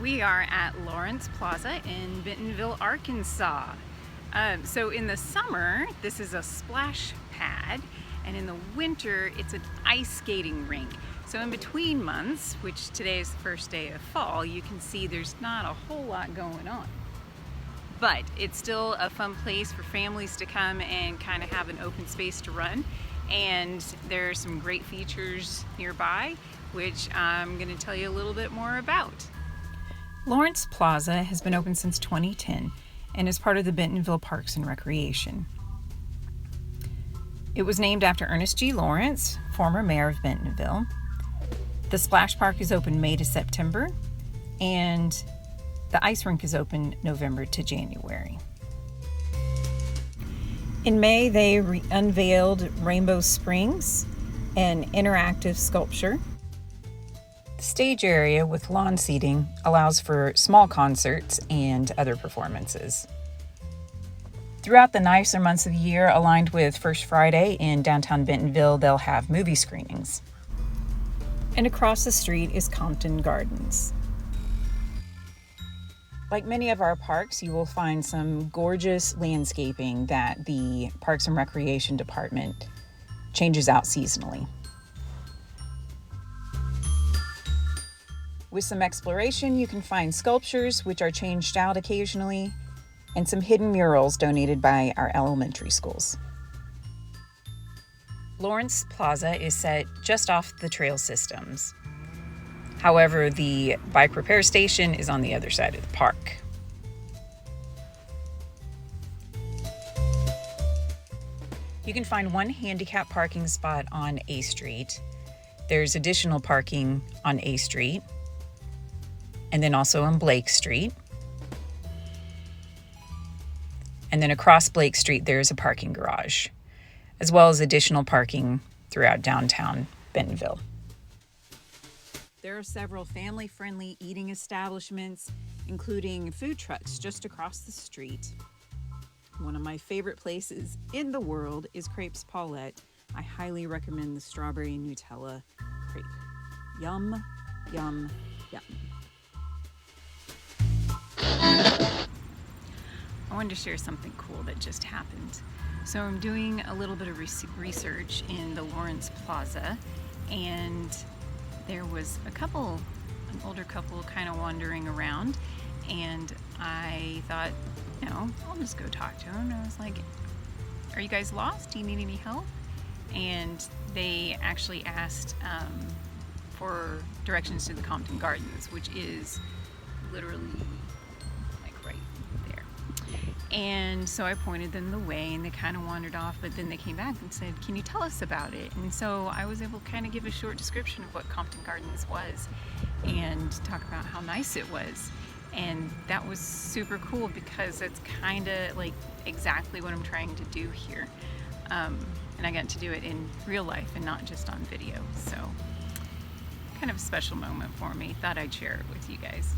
We are at Lawrence Plaza in Bentonville, Arkansas. So in the summer, this is a splash pad, and in the winter, it's an ice skating rink. So in between months, which today is the first day of fall, you can see there's not a whole lot going on. But it's still a fun place for families to come and kind of have an open space to run. And there are some great features nearby, which I'm going to tell you a little bit more about. Lawrence Plaza has been open since 2010 and is part of the Bentonville Parks and Recreation. It was named after Ernest G. Lawrence, former mayor of Bentonville. The Splash Park is open May to September, and the ice rink is open November to January. In May, they unveiled Rainbow Springs, an interactive sculpture. The stage area with lawn seating allows for small concerts and other performances. Throughout the nicer months of the year, aligned with First Friday in downtown Bentonville, they'll have movie screenings. And across the street is Compton Gardens. Like many of our parks, you will find some gorgeous landscaping that the Parks and Recreation Department changes out seasonally. With some exploration, you can find sculptures which are changed out occasionally, and some hidden murals donated by our elementary schools. Lawrence Plaza is set just off the trail systems. However, the bike repair station is on the other side of the park. You can find one handicap parking spot on A Street. There's additional parking on A Street, and then also on Blake Street. And then across Blake Street, there's a parking garage, as well as additional parking throughout downtown Bentonville. There are several family-friendly eating establishments, including food trucks just across the street. One of my favorite places in the world is Crepes Paulette. I highly recommend the strawberry Nutella crepe. Yum, yum, yum. I wanted to share something cool that just happened. So I'm doing a little bit of research in the Lawrence Plaza, and there was an older couple kind of wandering around, and I thought, I'll just go talk to them. And I was like, are you guys lost? Do you need any help? And they actually asked for directions to the Compton Gardens, which is literally right there. And so I pointed them the way, and they kind of wandered off, but then they came back and said, can you tell us about it? And so I was able to kind of give a short description of what Compton Gardens was and talk about how nice it was. And that was super cool because it's kind of like exactly what I'm trying to do here. And I got to do it in real life and not just on video. So kind of a special moment for me. Thought I'd share it with you guys.